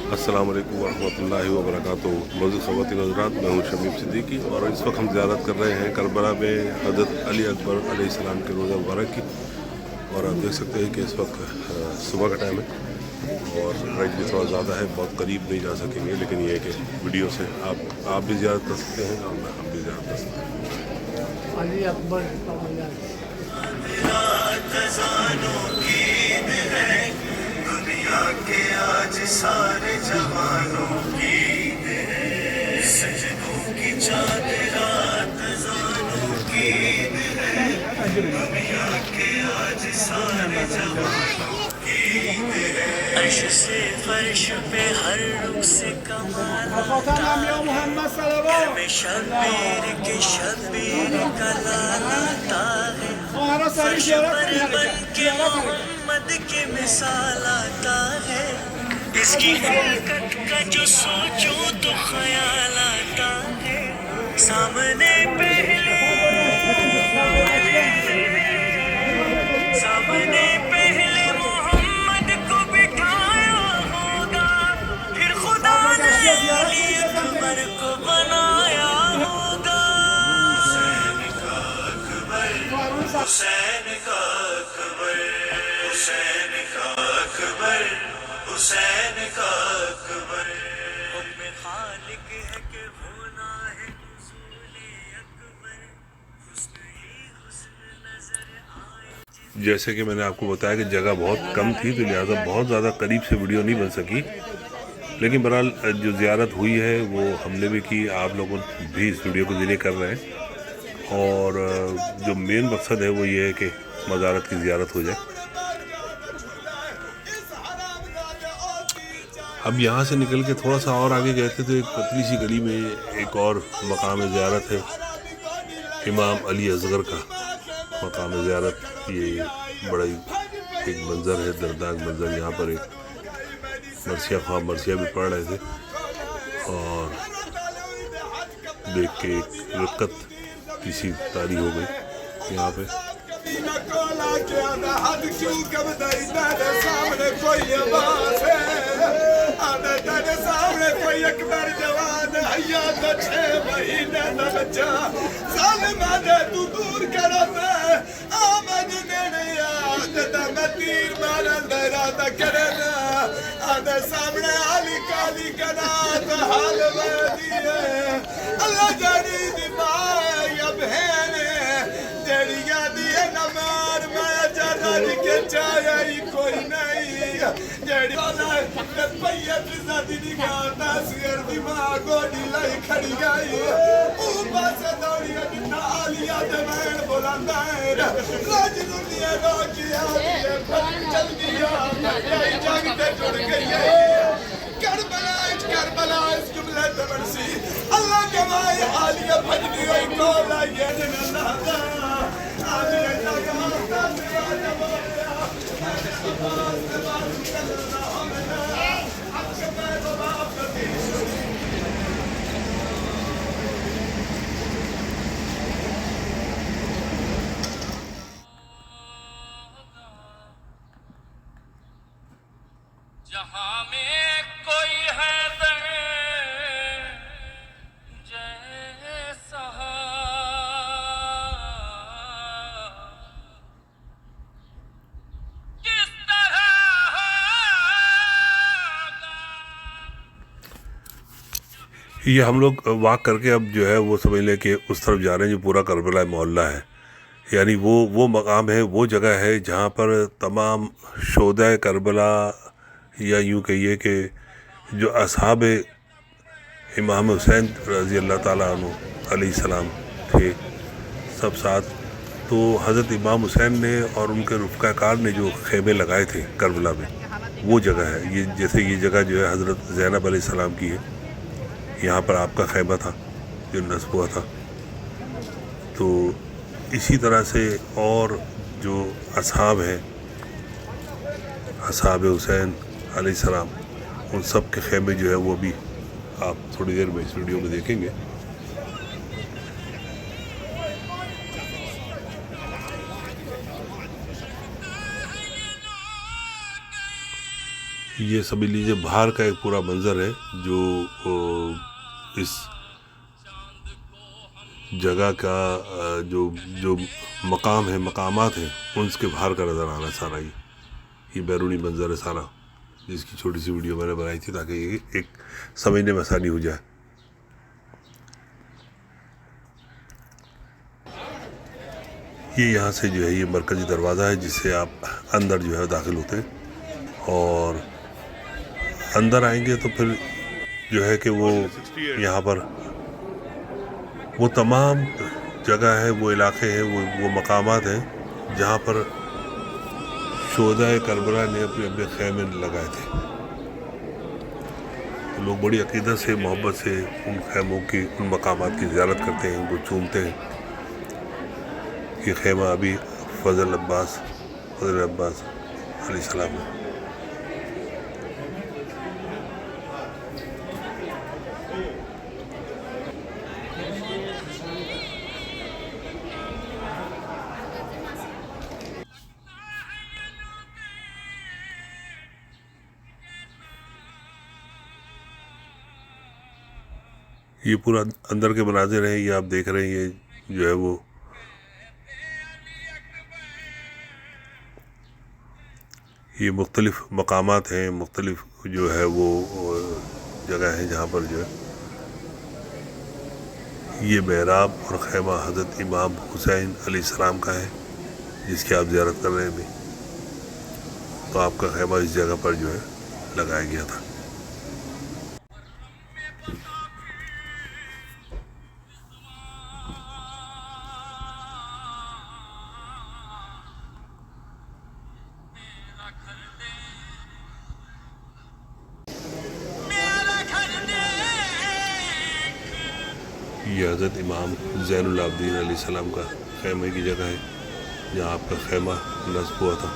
अस्सलाम वालेकुम वरहमतुल्लाहि वबरकातुहू। मौजूद ख़वातीन हज़रात, मैं हूँ शमीम सिद्दीकी और इस वक्त हम ज़ियारत कर रहे हैं करबला में हज़रत अली अकबर अलैहिस्सलाम के रोज़ा मुबारक की। और आप देख सकते हैं कि इस वक्त सुबह का टाइम है और लाइट भी थोड़ा ज़्यादा है, बहुत करीब नहीं जा सकेंगे, लेकिन ये है कि वीडियो से आप भी ज़ियारत कर सकते हैं और हम भी ज़ियारत कर सकते हैं। अली अकबर के आज सारे जवानों की सजदों की चाँद रात ज़ानों की दुनिया के आज सारे जवानों की अर्श से फर्श पे हर रुख से कमाल में शब्बीर के शब्बीर का लाता है फर्श पर बन के मोहम्मद की मिसाल आता है। इसकी हरकत का जो सोचो तो ख्याल आता है। सामने पहले मोहम्मद को बिठाया होगा, फिर खुदा ने अली अकबर को बनाया होगा। हुसैन का अकबर, हुसैन का अकबर, हुसैन का अकबर, हुसैन का अकबर। हुक्म खालिक है कि होना है हुजूर अकबर, हुस्न ही हुस्न नजर आए। जैसे कि मैंने आपको बताया कि जगह बहुत कम थी, तो लिहाजा बहुत ज़्यादा करीब से वीडियो नहीं बन सकी, लेकिन बहरहाल जो ज़ियारत हुई है वो हमने भी की, आप लोगों भी इस वीडियो को ज़रिए कर रहे हैं। और जो मेन मकसद है वो ये है कि मज़ारत की ज़ियारत हो जाए। अब यहाँ से निकल के थोड़ा सा और आगे गए थे तो एक पतली सी गली में एक और मकाम ज़ियारत है, इमाम अली असगर का मकाम ज़ियारत। ये बड़ा ही एक मंज़र है, दर्दनाक मंज़र। यहाँ पर एक मरसिया ख्वाब मरसिया भी पढ़ रहे थे और देख के एक रकत की सी तारी हो गई यहाँ पे। सामने आली काली कनात हाल अल्लाह जानी दिमाग या बहन जड़िया दिए नमार मैं ज्यादा के चाया ही कोई नहीं जड़ी पैया फिजादी निगाह सिर दिमाग गोडी लाई खड़ी गई ऊपर से दौड़ी बिना आलिया दे मैं बुलंदा है राज दुनिया रो किया चल गया यही जग ते जुड़ गई करबला इस जुमले पे बरसी अल्लाह कमाए आलिया भजनी हुई कोला ये दिन अल्लाह दा आलिया दा कमाता सिवा बोलिया जहां में कोई है जैसा किस तरह ये हम लोग वॉक करके अब जो है वो समझ लें कि उस तरफ जा रहे हैं जो पूरा करबला मोहल्ला है, यानी वो मकाम है, वो जगह है जहाँ पर तमाम शोदा करबला या यूँ कहिए कि जो असहाब इमाम हुसैन रज़ी अल्लाह ताला अन्हु अलैहिस्सलाम थे सब साथ। तो हज़रत इमाम हुसैन ने और उनके रफ़क़ाकार ने जो ख़ैमे लगाए थे करबला में, वो जगह है ये। जैसे ये जगह जो है हज़रत ज़ैनब अलैहिस्सलाम की है, यहाँ पर आपका ख़ैमा था जो नस्ब हुआ था। तो इसी तरह से और जो असहाब हैं, असहाब हुसैन अलैहिस्सलाम, उन सब के ख़ैमे जो है वो भी आप थोड़ी देर में इस वीडियो में देखेंगे। یہ سمجھ لیجیے باہر کا ایک پورا منظر ہے جو اس جگہ کا جو مقام ہے، مقامات ہیں، ان کے باہر کا نظر آ رہا ہے سارا. یہ بیرونی منظر ہے سارا، جس کی چھوٹی سی ویڈیو میں نے بنائی تھی تاکہ یہ ایک سمجھنے میں آسانی ہو جائے. یہ یہاں سے جو ہے یہ مرکزی دروازہ ہے جس سے آپ اندر جو ہے داخل ہوتے ہیں، اور اندر آئیں گے تو پھر جو ہے کہ وہ یہاں پر وہ تمام جگہ ہے، وہ علاقے ہیں، وہ مقامات ہیں جہاں پر شہدائے کربلا نے اپنے اپنے خیمے لگائے تھے. تو لوگ بڑی عقیدت سے، محبت سے ان خیموں کی، ان مقامات کی زیارت کرتے ہیں، ان کو چومتے ہیں. یہ خیمہ ابھی فضل عباس علیہ السلام ہے. یہ پورا اندر کے مناظر ہیں، یہ آپ دیکھ رہے ہیں. یہ جو ہے وہ یہ مختلف مقامات ہیں، مختلف جو ہے وہ جگہ ہیں جہاں پر جو ہے یہ محراب اور خیمہ حضرت امام حسین علیہ السلام کا ہے، جس کی آپ زیارت کر رہے ہیں ابھی. تو آپ کا خیمہ اس جگہ پر جو ہے لگایا گیا تھا. یہ حضرت امام زین العابدین علیہ السلام کا خیمے کی جگہ ہے جہاں آپ کا خیمہ نصب ہوا تھا.